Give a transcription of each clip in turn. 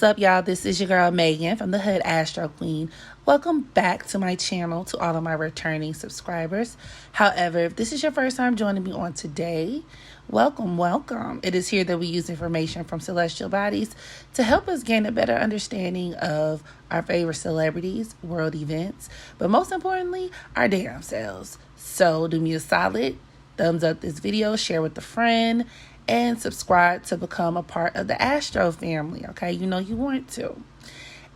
up, y'all? This is your girl Megan from the HoodAstroQ. Welcome back to my channel, to all of my returning subscribers. However, if this is your first time joining me on today, welcome. It is here that we use information from celestial bodies to help us gain a better understanding of our favorite celebrities, world events, but most importantly, our damn selves. So do me a solid, thumbs up this video, share with a friend, and subscribe to become a part of the Astro family, okay? You know you want to.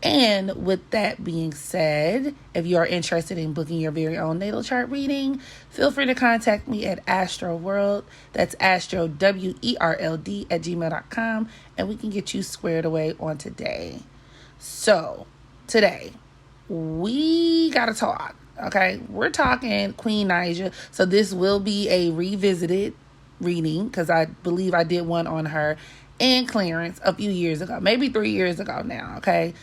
And with that being said, if you are interested in booking your very own natal chart reading, feel free to contact me at astrowerld, that's Astro, WERLD, at gmail.com, and we can get you squared away on today. So, today, we gotta talk, okay? We're talking Queen Naija, so this will be a revisited reading because I believe I did one on her and Clarence a few years ago, maybe 3 years ago now, okay?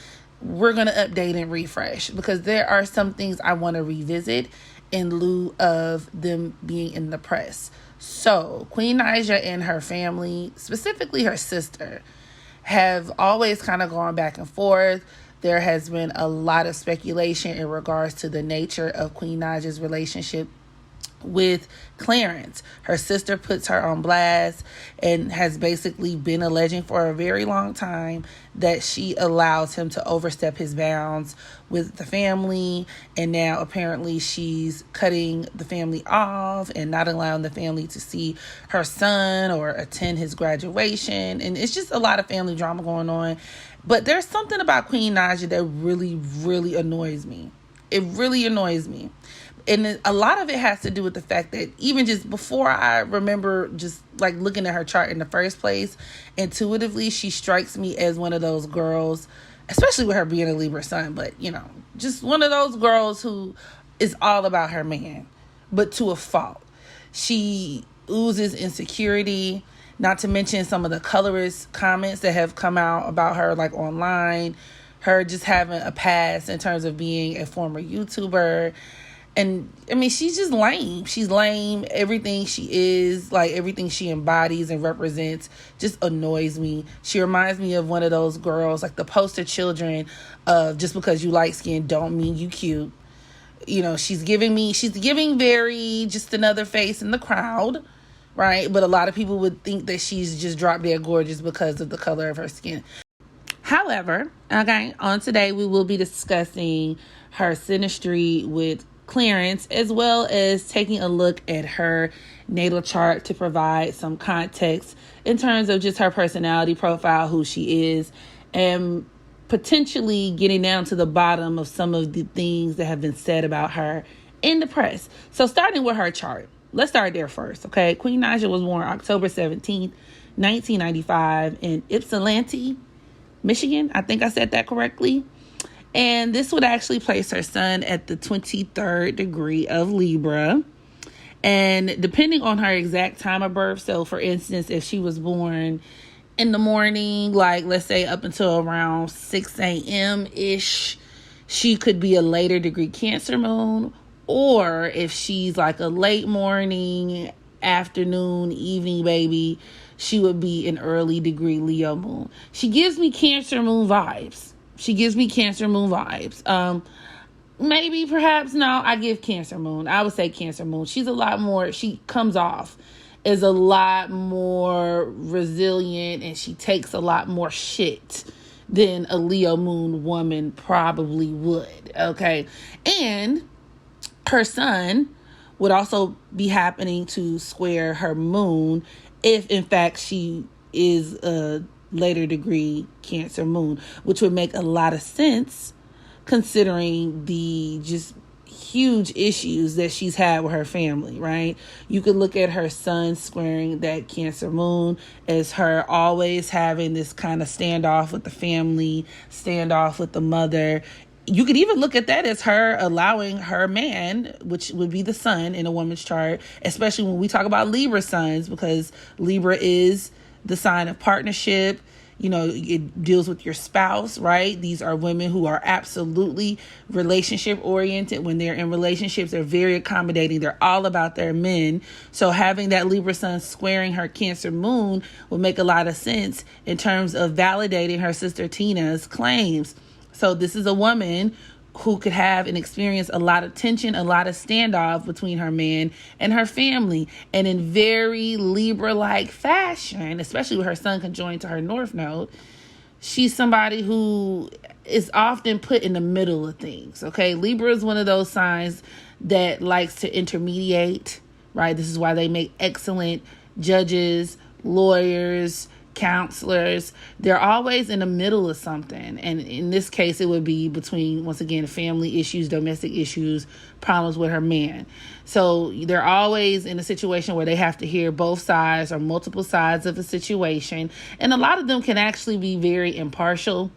We're going to update and refresh because there are some things I want to revisit in lieu of them being in the press. So, Queen Naija and her family, specifically her sister, have always kind of gone back and forth. There has been a lot of speculation in regards to the nature of Queen Naija's relationship with Clarence. Her sister puts her on blast and has basically been alleging for a very long time that she allows him to overstep his bounds with the family, and now apparently she's cutting the family off and not allowing the family to see her son or attend his graduation, and it's just a lot of family drama going on. But there's something about Queen Naija that really annoys me. It really annoys me. And a lot of it has to do with the fact that even just before I remember just like looking at her chart in the first place, intuitively, she strikes me as one of those girls, especially with her being a Libra sun, but you know, just one of those girls who is all about her man, but to a fault. She oozes insecurity, not to mention some of the colorist comments that have come out about her, like online, her just having a past in terms of being a former YouTuber. And I mean, she's just lame. She's lame. Everything she is, like everything she embodies and represents, just annoys me. She reminds me of one of those girls, like the poster children of just because you light skin don't mean you cute. You know, she's giving very just another face in the crowd, right? But a lot of people would think that she's just drop dead gorgeous because of the color of her skin. However, okay, on today we will be discussing her synastry with Clarence, as well as taking a look at her natal chart to provide some context in terms of just her personality profile, who she is, and potentially getting down to the bottom of some of the things that have been said about her in the press. So starting with her chart, let's start there first, okay? Queen Naija was born October 17th, 1995 in Ypsilanti, Michigan. I think I said that correctly. And this would actually place her sun at the 23rd degree of Libra. And depending on her exact time of birth, so for instance, if she was born in the morning, like let's say up until around 6 a.m.-ish, she could be a later degree Cancer moon. Or if she's like a late morning, afternoon, evening baby, she would be an early degree Leo moon. She gives me Cancer moon vibes. Maybe, perhaps, no, I give Cancer moon. I would say Cancer moon. She's a lot more, she comes off as a lot more resilient, and she takes a lot more shit than a Leo moon woman probably would, okay? And her sun would also be happening to square her moon if, in fact, she is a later degree Cancer moon, which would make a lot of sense considering the just huge issues that she's had with her family, right? You could look at her sun squaring that Cancer moon as her always having this kind of standoff with the family, standoff with the mother. You could even look at that as her allowing her man, which would be the sun in a woman's chart, especially when we talk about Libra suns, because Libra is the sign of partnership. it deals with your spouse, right? These are women who are absolutely relationship oriented. When they're in relationships, they're very accommodating. They're all about their men. So having that Libra sun squaring her Cancer moon would make a lot of sense in terms of validating her sister Tina's claims. So this is a woman who could have and experience a lot of tension, a lot of standoff between her man and her family. And in very Libra-like fashion, especially with her sun conjoined to her North Node, she's somebody who is often put in the middle of things, okay? Libra is one of those signs that likes to intermediate, right? This is why they make excellent judges, lawyers, counselors. They're always in the middle of something. And in this case, it would be between, once again, family issues, domestic issues, problems with her man. So they're always in a situation where they have to hear both sides or multiple sides of a situation. And a lot of them can actually be very impartial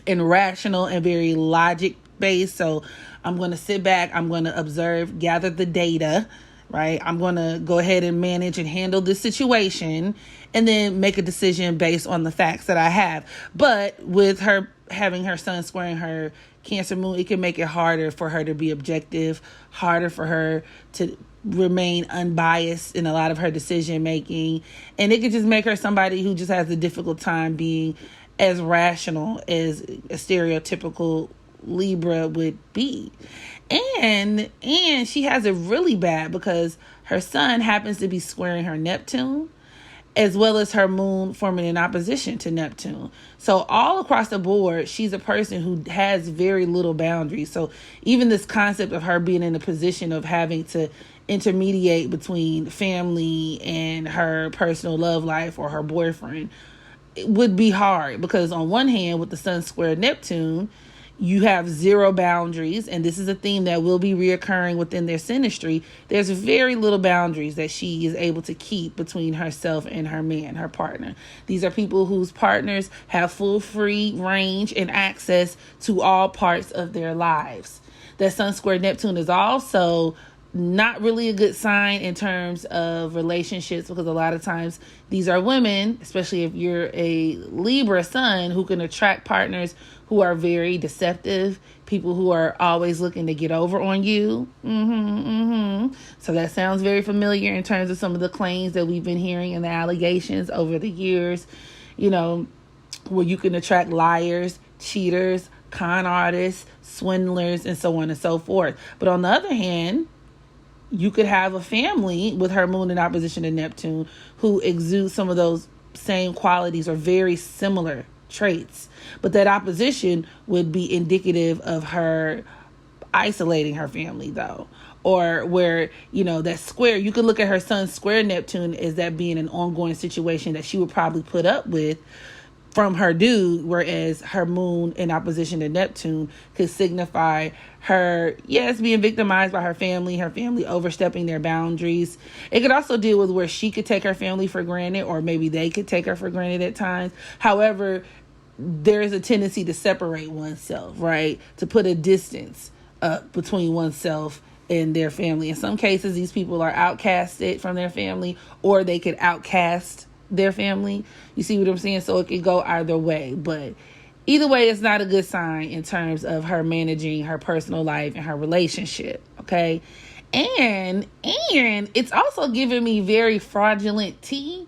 and rational and very logic based. So I'm going to sit back, I'm going to observe, gather the data, right? I'm going to go ahead and manage and handle this situation and then make a decision based on the facts that I have. But with her having her sun squaring her Cancer moon, it can make it harder for her to be objective, harder for her to remain unbiased in a lot of her decision making. And it could just make her somebody who just has a difficult time being as rational as a stereotypical Libra would be. And she has it really bad because her sun happens to be squaring her Neptune, as well as her moon forming an opposition to Neptune. So all across the board, she's a person who has very little boundaries. So even this concept of her being in a position of having to intermediate between family and her personal love life or her boyfriend, it would be hard because on one hand, with the sun square Neptune, you have zero boundaries, and this is a theme that will be reoccurring within their synastry. There's very little boundaries that she is able to keep between herself and her man, her partner. These are people whose partners have full free range and access to all parts of their lives. That sun square Neptune is also not really a good sign in terms of relationships, because a lot of times these are women, especially if you're a Libra sun, who can attract partners who are very deceptive, people who are always looking to get over on you. So that sounds very familiar in terms of some of the claims that we've been hearing and the allegations over the years, where you can attract liars, cheaters, con artists, swindlers, and so on and so forth. But on the other hand, you could have a family with her moon in opposition to Neptune who exudes some of those same qualities or very similar traits. But that opposition would be indicative of her isolating her family, though. Or where, that square, you could look at her sun square Neptune as that being an ongoing situation that she would probably put up with from her dude, whereas her moon in opposition to Neptune could signify her, yes, being victimized by her family overstepping their boundaries. It could also deal with where she could take her family for granted, or maybe they could take her for granted at times. However, there is a tendency to separate oneself, right? To put a distance between oneself and their family. In some cases, these people are outcasted from their family, or they could outcast their family. You see what I'm saying? So it could go either way, but either way, it's not a good sign in terms of her managing her personal life and her relationship. Okay. And it's also giving me very fraudulent tea.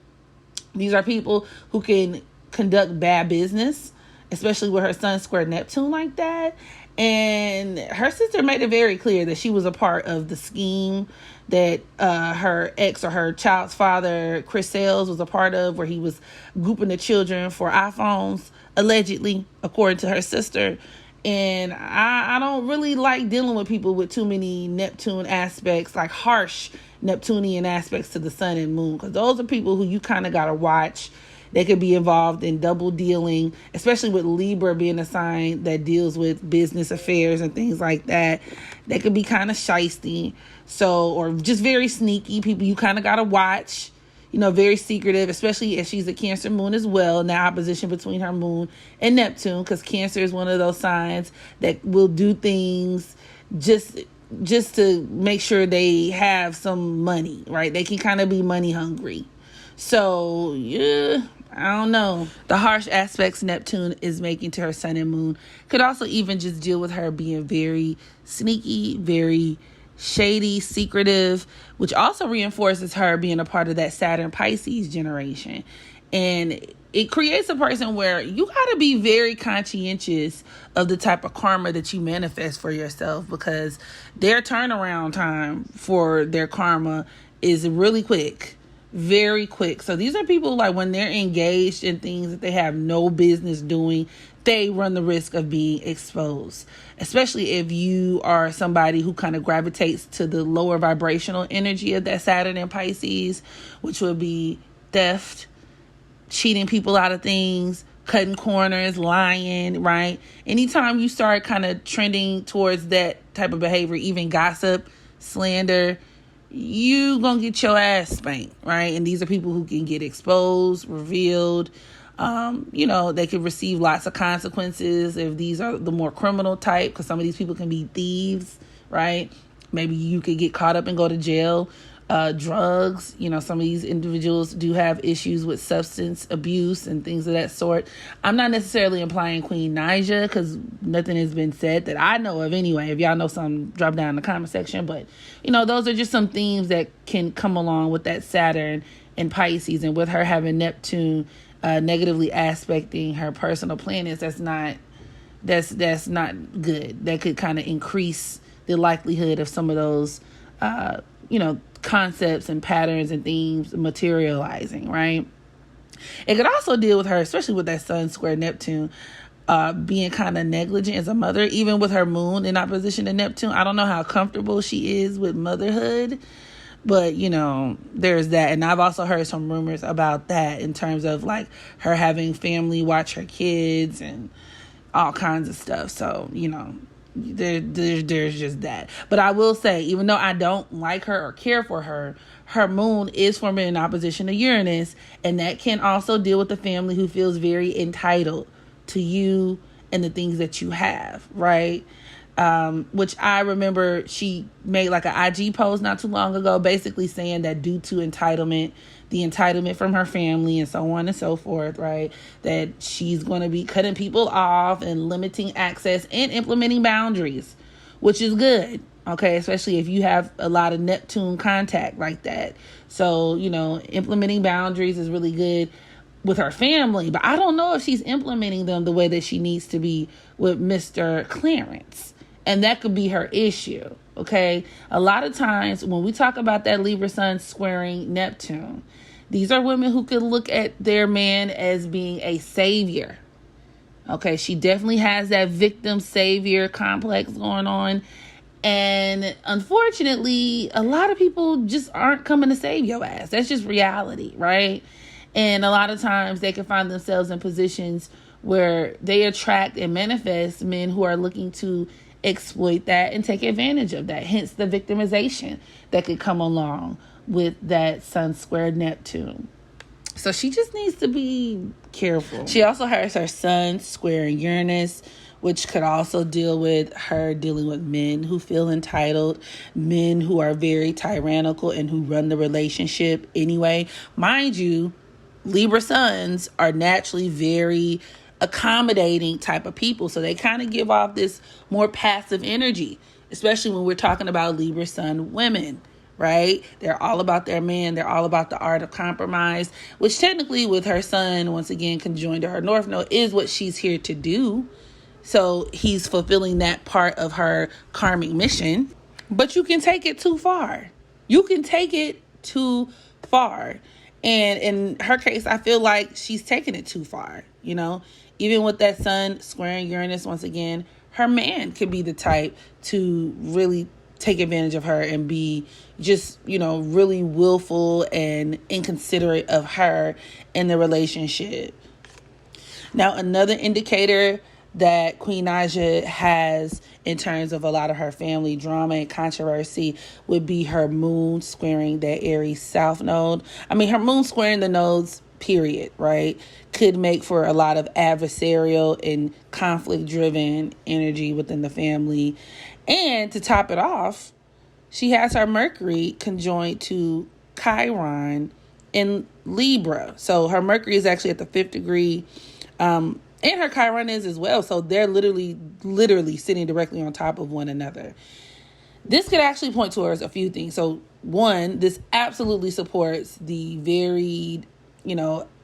These are people who can conduct bad business, especially with her sun square Neptune like that. And her sister made it very clear that she was a part of the scheme that her ex or her child's father, Chris Sales, was a part of, where he was grouping the children for iPhones, allegedly, according to her sister. And I don't really like dealing with people with too many Neptune aspects, like harsh Neptunian aspects to the sun and moon, because those are people who you kind of got to watch. They could be involved in double dealing, especially with Libra being a sign that deals with business affairs and things like that. They could be kind of shisty, or just very sneaky people you kind of got to watch, very secretive, especially if she's a Cancer moon as well. Now, opposition between her moon and Neptune, because Cancer is one of those signs that will do things just to make sure they have some money, right? They can kind of be money hungry. So, yeah, I don't know. The harsh aspects Neptune is making to her sun and moon could also even just deal with her being very sneaky, very shady, secretive, which also reinforces her being a part of that Saturn Pisces generation. And it creates a person where you got to be very conscientious of the type of karma that you manifest for yourself, because their turnaround time for their karma is really quick. Very quick. So these are people, like, when they're engaged in things that they have no business doing, they run the risk of being exposed, especially if you are somebody who kind of gravitates to the lower vibrational energy of that Saturn and Pisces, which would be theft, cheating people out of things, cutting corners, lying, right? Anytime you start kind of trending towards that type of behavior, even gossip, slander, you gonna get your ass spanked, right? And these are people who can get exposed, revealed. They could receive lots of consequences if these are the more criminal type, because some of these people can be thieves, right? Maybe you could get caught up and go to jail. Drugs, some of these individuals do have issues with substance abuse and things of that sort. I'm not necessarily implying Queen Naija, because nothing has been said that I know of anyway. If y'all know something, drop down in the comment section. But, those are just some themes that can come along with that Saturn and Pisces, and with her having Neptune negatively aspecting her personal planets. That's not good. That could kind of increase the likelihood of some of those, concepts and patterns and themes materializing, right? It could also deal with her, especially with that Sun square Neptune, being kind of negligent as a mother, even with her moon in opposition to Neptune. I don't know how comfortable she is with motherhood, but there's that. And I've also heard some rumors about that in terms of like her having family watch her kids and all kinds of stuff. So, there's just that. But I will say, even though I don't like her or care for her, her moon is forming in opposition to Uranus, and that can also deal with the family who feels very entitled to you and the things that you have, right? Which I remember she made like an IG post not too long ago, basically saying that due to entitlement, the entitlement from her family and so on and so forth, right, that she's going to be cutting people off and limiting access and implementing boundaries, which is good, okay, especially if you have a lot of Neptune contact like that. So, implementing boundaries is really good with her family, but I don't know if she's implementing them the way that she needs to be with Mr. Clarence. And that could be her issue, okay? A lot of times when we talk about that Libra sun squaring Neptune, these are women who could look at their man as being a savior, okay? She definitely has that victim savior complex going on. And unfortunately, a lot of people just aren't coming to save your ass. That's just reality, right? And a lot of times they can find themselves in positions where they attract and manifest men who are looking to exploit that and take advantage of that. Hence the victimization that could come along with that Sun square Neptune. So she just needs to be careful. She also has her Sun squaring Uranus, which could also deal with her dealing with men who feel entitled, men who are very tyrannical and who run the relationship anyway. Mind you, Libra suns are naturally very accommodating type of people. So they kind of give off this more passive energy, especially when we're talking about Libra sun women, right? They're all about their man. They're all about the art of compromise, which technically with her sun, once again, conjoined to her North Node, is what she's here to do. So he's fulfilling that part of her karmic mission, but you can take it too far. You can take it too far. And in her case, I feel like she's taking it too far, Even with that sun squaring Uranus, once again, her man could be the type to really take advantage of her and be just, really willful and inconsiderate of her in the relationship. Now, another indicator that Queen Naija has in terms of a lot of her family drama and controversy would be her moon squaring that Aries South node. I mean, her moon squaring the nodes, period, right, could make for a lot of adversarial and conflict-driven energy within the family. And to top it off, she has her Mercury conjoined to Chiron in Libra. So her Mercury is actually at the 5th degree. And her Chiron is as well. So they're literally sitting directly on top of one another. This could actually point towards a few things. So one, this absolutely supports the very,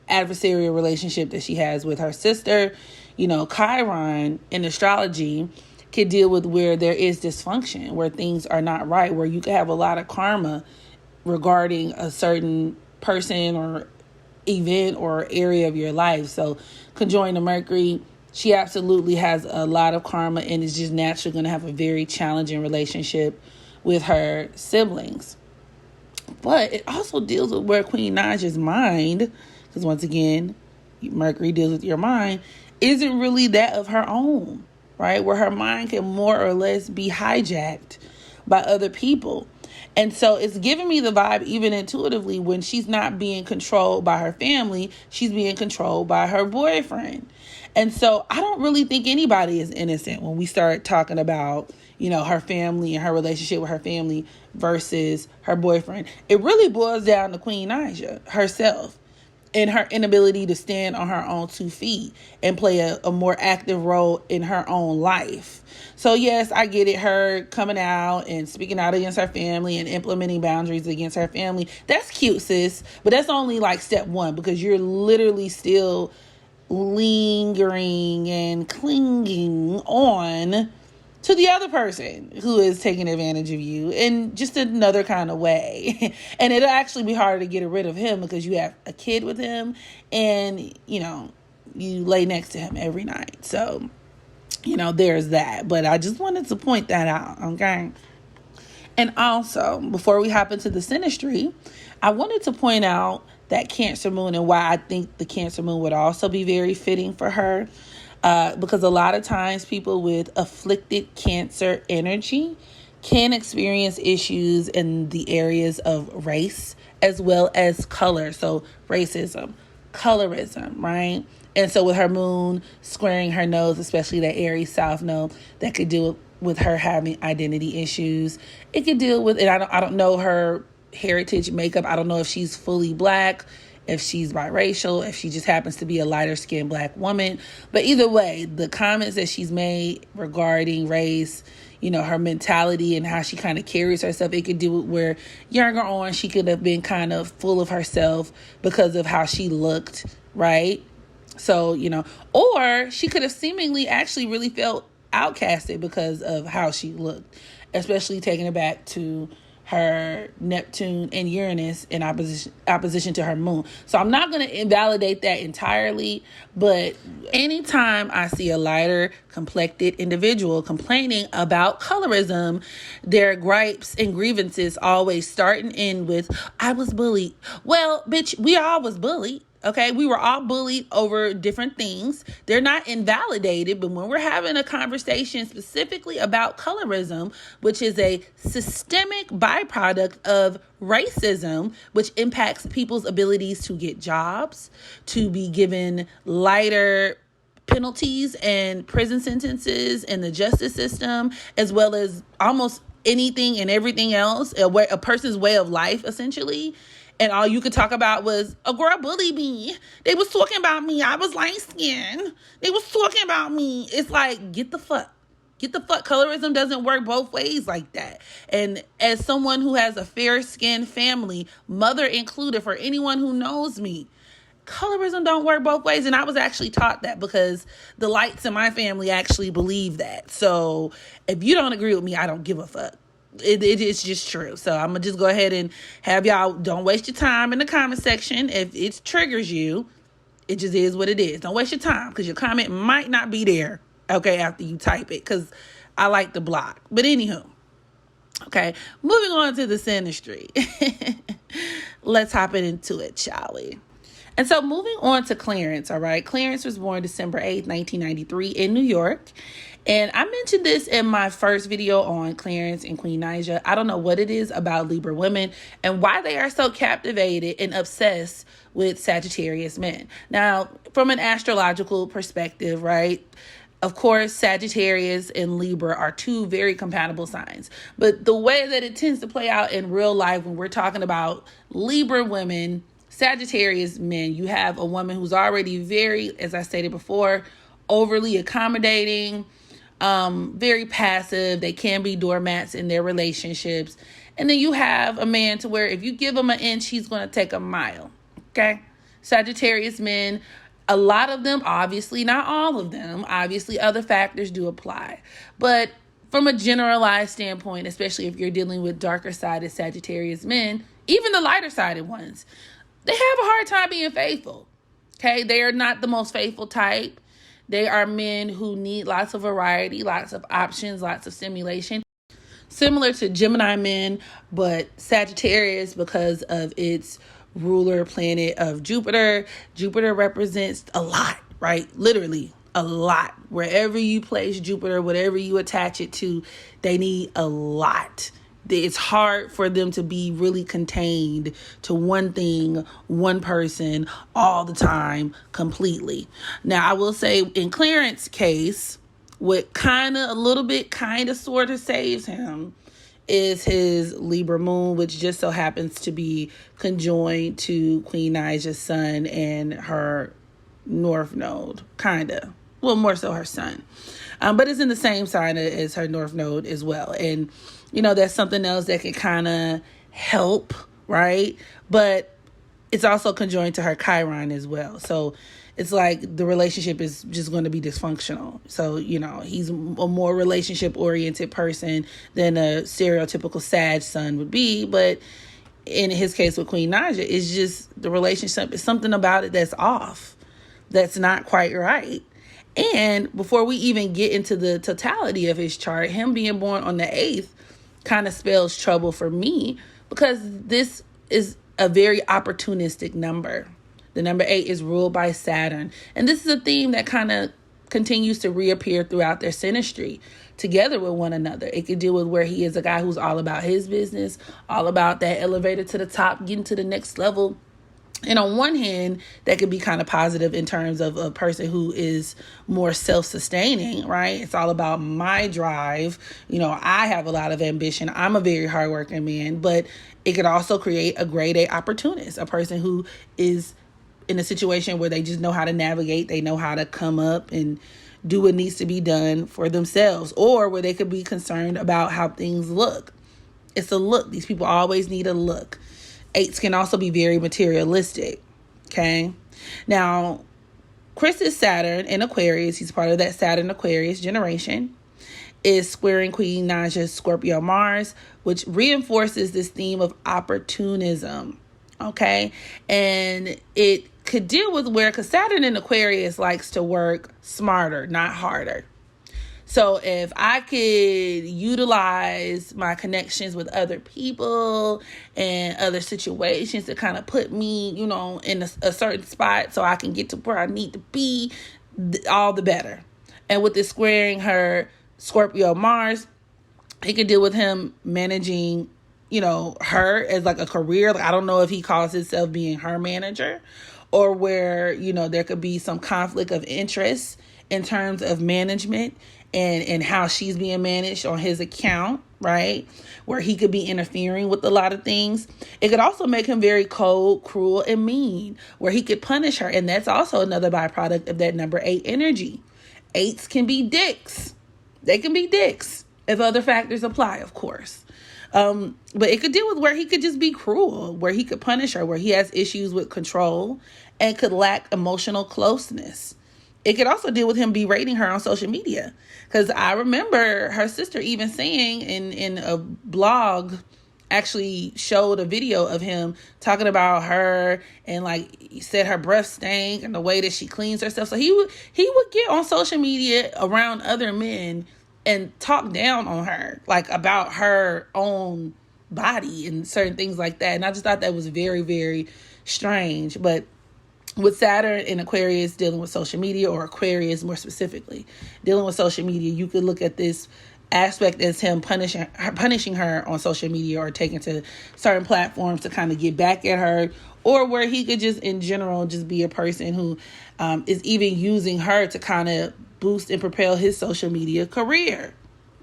adversarial relationship that she has with her sister. Chiron in astrology could deal with where there is dysfunction, where things are not right, where you could have a lot of karma regarding a certain person or event or area of your life. So conjoined to Mercury, she absolutely has a lot of karma and is just naturally going to have a very challenging relationship with her siblings. But it also deals with where Queen Naija's mind, because once again, Mercury deals with your mind, isn't really that of her own, right? Where her mind can more or less be hijacked by other people. And so it's giving me the vibe, even intuitively, when she's not being controlled by her family, she's being controlled by her boyfriend. And so I don't really think anybody is innocent when we start talking about, her family and her relationship with her family versus her boyfriend. It really boils down to Queen Naija herself and her inability to stand on her own 2 feet and play a more active role in her own life. So yes, I get it. Her coming out and speaking out against her family and implementing boundaries against her family. That's cute, sis. But that's only like step 1, because you're literally still lingering and clinging on to the other person who is taking advantage of you in just another kind of way. And it'll actually be harder to get rid of him because you have a kid with him and, you lay next to him every night. So, there's that. But I just wanted to point that out, okay? And also, before we hop into the synastry, I wanted to point out that Cancer Moon and why I think the Cancer Moon would also be very fitting for her. Because a lot of times people with afflicted Cancer energy can experience issues in the areas of race as well as color. So racism, colorism, right? And so with her moon squaring her nose, especially that Aries South node, that could deal with her having identity issues. It could deal with, and I don't know her heritage makeup. I don't know if she's fully Black, if she's biracial, if she just happens to be a lighter skinned Black woman. But either way, the comments that she's made regarding race, her mentality and how she kind of carries herself, it could do with where younger on, she could have been kind of full of herself because of how she looked, right? So, or she could have seemingly actually really felt outcasted because of how she looked, especially taking it back to her Neptune and Uranus in opposition to her moon. So I'm not going to invalidate that entirely, but anytime I see a lighter complected individual complaining about colorism, their gripes and grievances always start and end with, I was bullied. Well, bitch, we all was bullied. Okay, we were all bullied over different things. They're not invalidated, but when we're having a conversation specifically about colorism, which is a systemic byproduct of racism, which impacts people's abilities to get jobs, to be given lighter penalties and prison sentences in the justice system, as well as almost anything and everything else, a person's way of life, essentially. And all you could talk about was, a girl bullied me. They was talking about me. I was light skinned. They was talking about me. It's like, get the fuck. Colorism doesn't work both ways like that. And as someone who has a fair-skinned family, mother included, for anyone who knows me, colorism don't work both ways. And I was actually taught that because the lights in my family actually believe that. So if you don't agree with me, I don't give a fuck. It's just true. So I'm going to just go ahead and have y'all, don't waste your time in the comment section. If it triggers you, it just is what it is. Don't waste your time because your comment might not be there, okay, after you type it, because I like the block. But anywho, okay, moving on to the synastry. Let's hop into it, shall we? And so moving on to Clarence, all right? Clarence was born December 8th, 1993 in New York. And I mentioned this in my first video on Clarence and Queen Naija. I don't know what it is about Libra women and why they are so captivated and obsessed with Sagittarius men. Now, from an astrological perspective, right? Of course, Sagittarius and Libra are two very compatible signs. But the way that it tends to play out in real life when we're talking about Libra women Sagittarius men, you have a woman who's already very, as I stated before, overly accommodating, very passive. They can be doormats in their relationships. And then you have a man to where if you give him an inch, he's going to take a mile. Okay? Sagittarius men, a lot of them, obviously not all of them, obviously other factors do apply. But from a generalized standpoint, especially if you're dealing with darker sided Sagittarius men, even the lighter sided ones, they have a hard time being faithful. Okay? They are not the most faithful type. They are men who need lots of variety, lots of options, lots of stimulation. Similar to Gemini men, but Sagittarius, because of its ruler planet of Jupiter, Jupiter represents a lot, right? Literally a lot. Wherever you place Jupiter, whatever you attach it to, they need a lot. It's hard for them to be really contained to one thing, one person, all the time, completely. Now, I will say in Clarence's case, what kind of sort of saves him is his Libra Moon, which just so happens to be conjoined to Queen Naija's sun and her North Node, kind of. Well, more so her sun. But it's in the same sign as her North Node as well. And, that's something else that can kind of help, right? But it's also conjoined to her Chiron as well. So it's like the relationship is just going to be dysfunctional. So, he's a more relationship-oriented person than a stereotypical Sag sun would be. But in his case with Queen Naija, it's just the relationship is something about it that's off, that's not quite right. And before we even get into the totality of his chart, him being born on the 8th kind of spells trouble for me because this is a very opportunistic number. The number 8 is ruled by Saturn. And this is a theme that kind of continues to reappear throughout their synastry together with one another. It could deal with where he is a guy who's all about his business, all about that elevator to the top, getting to the next level. And on one hand, that could be kind of positive in terms of a person who is more self-sustaining, right? It's all about my drive. I have a lot of ambition. I'm a very hardworking man, but it could also create a grade A opportunist, a person who is in a situation where they just know how to navigate. They know how to come up and do what needs to be done for themselves, or where they could be concerned about how things look. It's a look. These people always need a look. 8s can also be very materialistic. Okay. Now, Chris's Saturn in Aquarius, he's part of that Saturn Aquarius generation, is squaring Queen Naija's Scorpio Mars, which reinforces this theme of opportunism. Okay. And it could deal with because Saturn in Aquarius likes to work smarter, not harder. So if I could utilize my connections with other people and other situations to kind of put me, in a certain spot so I can get to where I need to be, all the better. And with this squaring her Scorpio Mars, he could deal with him managing, her as like a career. Like, I don't know if he calls himself being her manager, or where, there could be some conflict of interest in terms of management and how she's being managed on his account, right? Where he could be interfering with a lot of things. It could also make him very cold, cruel, and mean, where he could punish her. And that's also another byproduct of that number 8 energy. 8s can be dicks. They can be dicks if other factors apply, of course. But it could deal with where he could just be cruel, where he could punish her, where he has issues with control and could lack emotional closeness. It could also deal with him berating her on social media. Because I remember her sister even saying in a blog, actually showed a video of him talking about her and said her breath stank and the way that she cleans herself. So he would get on social media around other men and talk down on her, about her own body and certain things like that. And I just thought that was very, very strange. But with Saturn in Aquarius dealing with social media, or Aquarius more specifically, dealing with social media, you could look at this aspect as him punishing her on social media, or taking to certain platforms to kind of get back at her, or where he could just in general just be a person who is even using her to kind of boost and propel his social media career.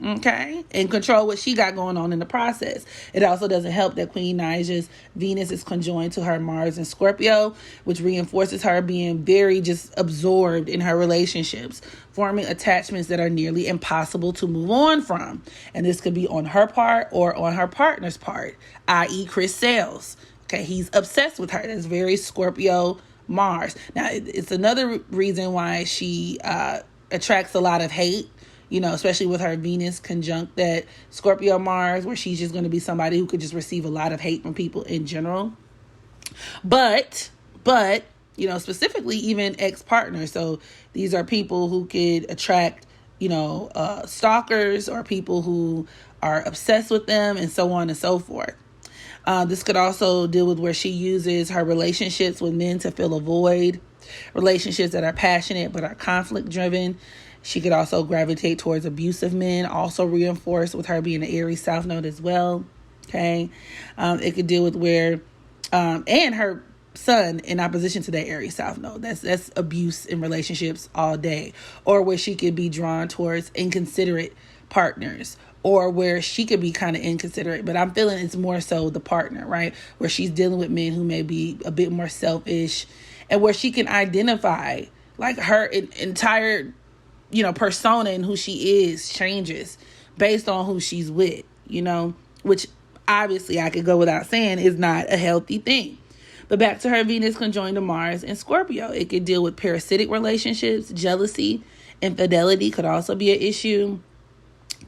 Okay, and control what she got going on in the process. It also doesn't help that Queen Naija's Venus is conjoined to her Mars in Scorpio, which reinforces her being very just absorbed in her relationships, forming attachments that are nearly impossible to move on from. And this could be on her part or on her partner's part, i.e. Chris Sales. Okay, he's obsessed with her. That's very Scorpio Mars. Now, it's another reason why she attracts a lot of hate, especially with her Venus conjunct that Scorpio Mars, where she's just going to be somebody who could just receive a lot of hate from people in general. But, specifically even ex-partners. So these are people who could attract, stalkers or people who are obsessed with them and so on and so forth. This could also deal with where she uses her relationships with men to fill a void, relationships that are passionate but are conflict driven. She could also gravitate towards abusive men, also reinforced with her being an Aries South Node as well. Okay. It could deal with where, and her sun in opposition to that Aries South Node. That's abuse in relationships all day. Or where she could be drawn towards inconsiderate partners, or where she could be kind of inconsiderate, but I'm feeling it's more so the partner, right? Where she's dealing with men who may be a bit more selfish, and where she can identify like her entire persona and who she is changes based on who she's with, which obviously I could go without saying is not a healthy thing. But back to her Venus conjoined to Mars in Scorpio. It could deal with parasitic relationships, jealousy, infidelity could also be an issue.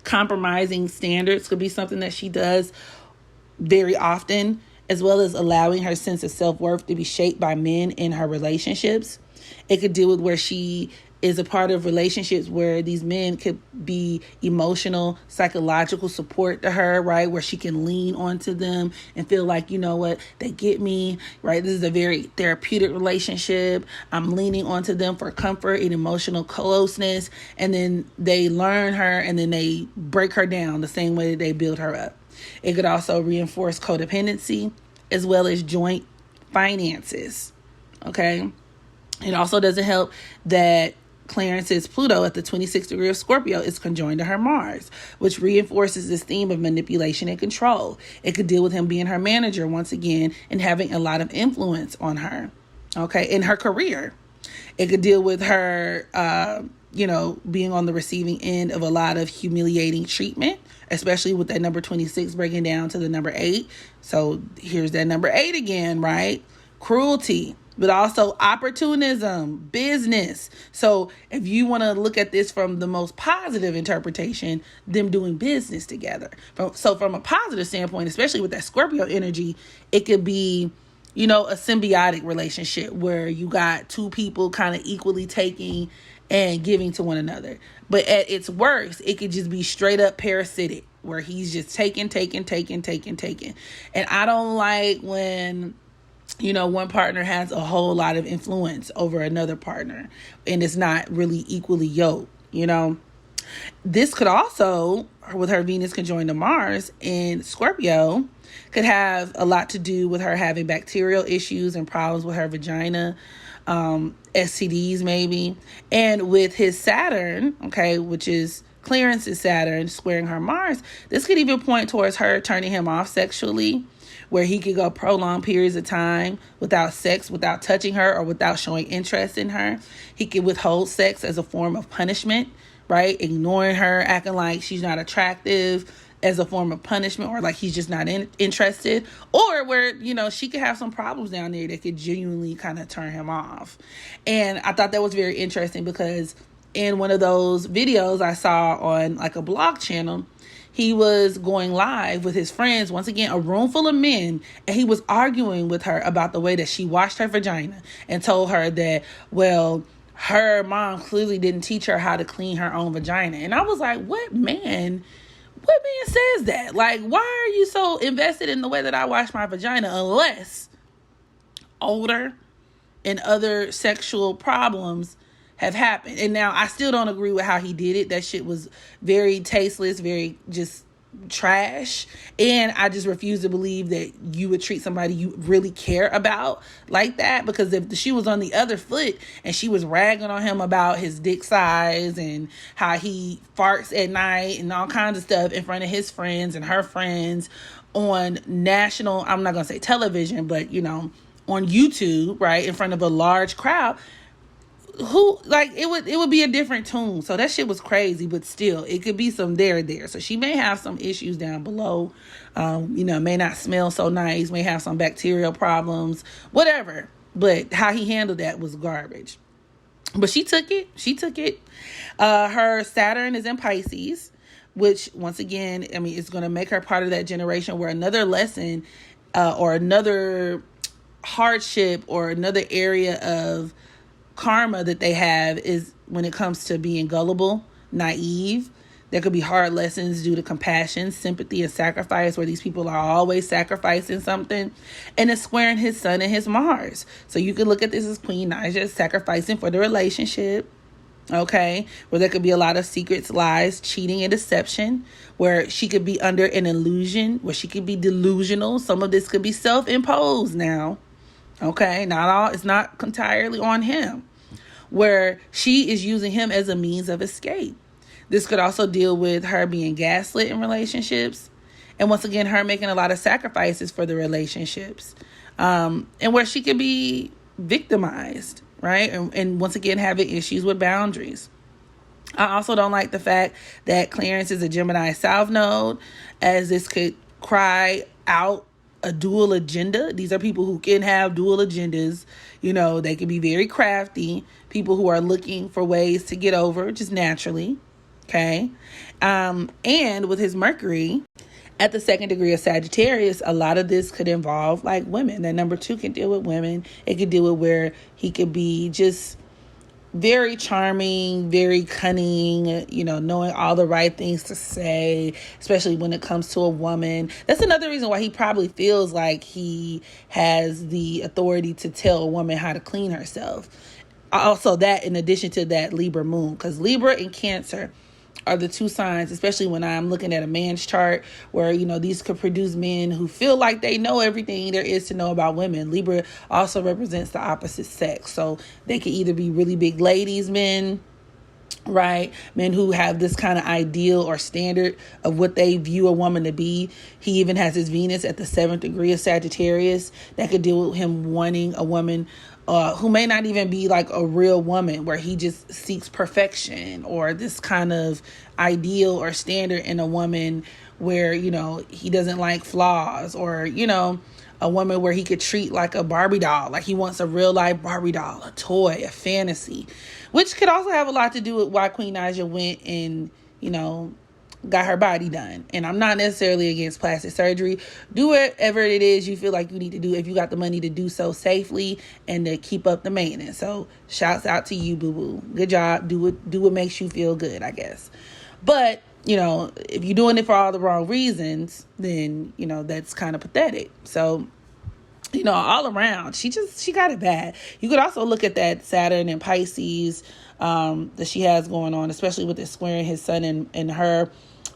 Compromising standards could be something that she does very often, as well as allowing her sense of self-worth to be shaped by men in her relationships. It could deal with where she is a part of relationships where these men could be emotional, psychological support to her, right? Where she can lean onto them and feel like, they get me, right? This is a very therapeutic relationship. I'm leaning onto them for comfort and emotional closeness. And then they learn her and then they break her down the same way that they build her up. It could also reinforce codependency as well as joint finances. Okay. It also doesn't help that Clarence's Pluto at the 26th degree of Scorpio is conjoined to her Mars, which reinforces this theme of manipulation and control. It could deal with him being her manager once again and having a lot of influence on her, in her career. It could deal with her, being on the receiving end of a lot of humiliating treatment, especially with that number 26 breaking down to the number 8. So here's that number 8 again, right? Cruelty. But also opportunism, business. So if you want to look at this from the most positive interpretation, them doing business together. So from a positive standpoint, especially with that Scorpio energy, it could be, a symbiotic relationship where you got two people kind of equally taking and giving to one another. But at its worst, it could just be straight up parasitic where he's just taking. And I don't like when one partner has a whole lot of influence over another partner and it's not really equally yoked, This could also, with her Venus conjoined to Mars in Scorpio, could have a lot to do with her having bacterial issues and problems with her vagina, STDs maybe. And with his Saturn, which is Clarence's Saturn squaring her Mars, this could even point towards her turning him off sexually, where he could go prolonged periods of time without sex, without touching her, or without showing interest in her. He could withhold sex as a form of punishment, right? Ignoring her, acting like she's not attractive as a form of punishment, or like he's just not interested. Or where, she could have some problems down there that could genuinely kind of turn him off. And I thought that was very interesting because in one of those videos I saw on like a blog channel, he was going live with his friends, once again, a room full of men, and he was arguing with her about the way that she washed her vagina and told her that, well, her mom clearly didn't teach her how to clean her own vagina. And I was like, what man says that? Like, why are you so invested in the way that I wash my vagina unless odor and other sexual problems have happened? And now I still don't agree with how he did it. That shit was very tasteless, very just trash, and I just refuse to believe that you would treat somebody you really care about like that. Because if she was on the other foot and she was ragging on him about his dick size and how he farts at night and all kinds of stuff in front of his friends and her friends on national, I'm not gonna say television, but on YouTube, right, in front of a large crowd, it would be a different tune. So that shit was crazy, but still it could be some there. So she may have some issues down below, may not smell so nice, may have some bacterial problems, whatever, but how he handled that was garbage. But she took it. Her Saturn is in Pisces, which once again, it's going to make her part of that generation where another lesson or another hardship or another area of karma that they have is when it comes to being gullible, naive. There could be hard lessons due to compassion, sympathy, and sacrifice, where these people are always sacrificing something. And it's squaring his sun and his Mars. So you could look at this as Queen Naija sacrificing for the relationship. Okay, where there could be a lot of secrets, lies, cheating, and deception, where she could be under an illusion, where she could be delusional. Some of this could be self-imposed now. Okay, it's not entirely on him, where she is using him as a means of escape. This could also deal with her being gaslit in relationships. And once again, her making a lot of sacrifices for the relationships. And where she could be victimized, right? And once again, having issues with boundaries. I also don't like the fact that Clarence is a Gemini South Node, as this could cry out a dual agenda. These are people who can have dual agendas. They can be very crafty, people who are looking for ways to get over just naturally. Okay. And with his Mercury at the second degree of Sagittarius, a lot of this could involve like women. That number 2 can deal with women. It could deal with where he could be just very charming, very cunning, knowing all the right things to say, especially when it comes to a woman. That's another reason why he probably feels like he has the authority to tell a woman how to clean herself. Also, that in addition to that Libra Moon, because Libra and Cancer are the 2 signs, especially when I'm looking at a man's chart, where, these could produce men who feel like they know everything there is to know about women. Libra also represents the opposite sex. So they could either be really big ladies men, right? Men who have this kind of ideal or standard of what they view a woman to be. He even has his Venus at the 7th degree of Sagittarius. That could deal with him wanting a woman who may not even be like a real woman, where he just seeks perfection or this kind of ideal or standard in a woman where, he doesn't like flaws, or, a woman where he could treat like a Barbie doll, like he wants a real life Barbie doll, a toy, a fantasy, which could also have a lot to do with why Queen Naija went and, got her body done. And I'm not necessarily against plastic surgery. Do whatever it is you feel like you need to do if you got the money to do so safely and to keep up the maintenance. So shouts out to you, boo-boo. Good job. Do what makes you feel good, I guess. But, if you're doing it for all the wrong reasons, then, that's kind of pathetic. So, all around, she got it bad. You could also look at that Saturn and Pisces that she has going on, especially with it squaring his sun and her,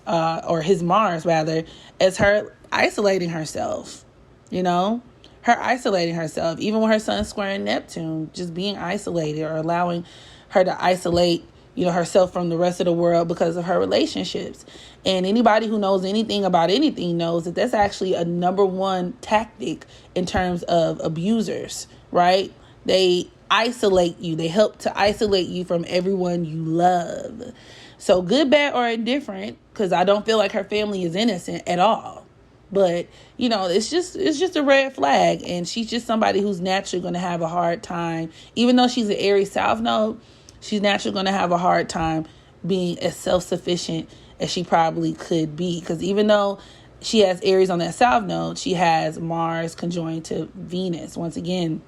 or his Mars rather, as her isolating herself, her isolating herself, even with her sun squaring Neptune, just being isolated, or allowing her to isolate, herself from the rest of the world because of her relationships. And anybody who knows anything about anything knows that that's actually a number 1 tactic in terms of abusers, right? They isolate you. They help to isolate you from everyone you love. So good, bad, or indifferent, because I don't feel like her family is innocent at all. But, it's just a red flag. And she's just somebody who's naturally going to have a hard time. Even though she's an Aries South Node, she's naturally going to have a hard time being as self-sufficient as she probably could be. Because even though she has Aries on that South Node, she has Mars conjoined to Venus, once again,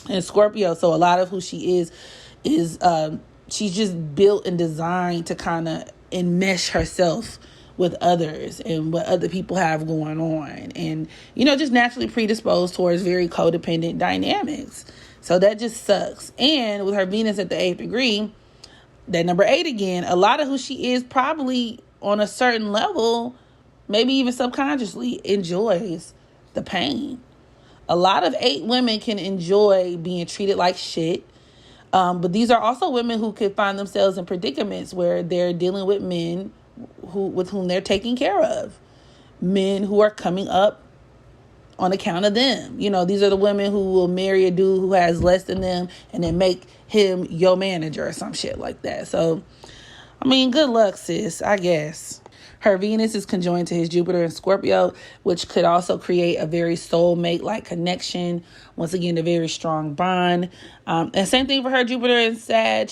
in Scorpio. So a lot of who she is she's just built and designed to kind of enmesh herself with others and what other people have going on. And, just naturally predisposed towards very codependent dynamics. So that just sucks. And with her Venus at the 8th degree, that number 8 again, a lot of who she is probably on a certain level maybe even subconsciously enjoys the pain. A lot of 8 women can enjoy being treated like shit. But these are also women who could find themselves in predicaments where they're dealing with men with whom they're taking care of. Men who are coming up on account of them. You know, these are the women who will marry a dude who has less than them and then make him your manager or some shit like that. So, I mean, good luck, sis, I guess. Her Venus is conjoined to his Jupiter in Scorpio, which could also create a very soulmate-like connection. Once again, a very strong bond. And same thing for her Jupiter in Sag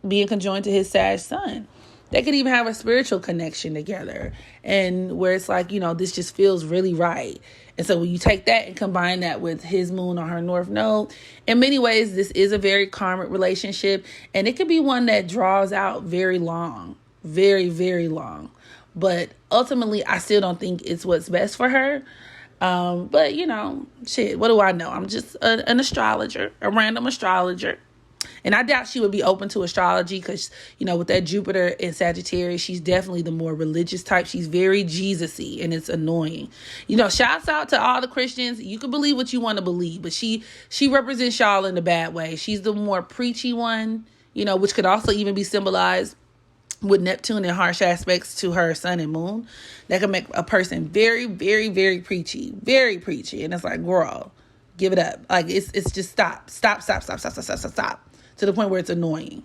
being conjoined to his Sag sun. They could even have a spiritual connection together, and where it's like, you know, this just feels really right. And so when you take that and combine that with his moon on her North Node, in many ways, this is a very karmic relationship, and it could be one that draws out very long, very, very long. But ultimately, I still don't think it's what's best for her. But, you know, shit, what do I know? I'm just an astrologer, a random astrologer. And I doubt she would be open to astrology because, you know, with that Jupiter in Sagittarius, she's definitely the more religious type. She's very Jesus-y, and it's annoying. You know, shouts out to all the Christians. You can believe what you want to believe, but she represents y'all in a bad way. She's the more preachy one, you know, which could also even be symbolized with Neptune and harsh aspects to her sun and moon. That can make a person very, very, very preachy. Very preachy. And it's like, girl, give it up. Like, it's just stop. To the point where it's annoying.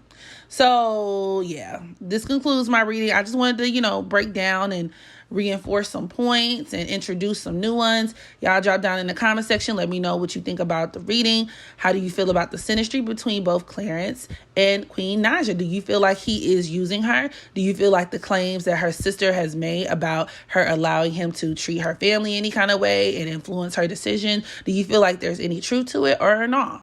So, yeah, this concludes my reading. I just wanted to, you know, break down and reinforce some points and introduce some new ones. Y'all drop down in the comment section. Let me know what you think about the reading. How do you feel about the synastry between both Clarence and Queen Naija? Do you feel like he is using her? Do you feel like the claims that her sister has made about her allowing him to treat her family any kind of way and influence her decision, do you feel like there's any truth to it or not?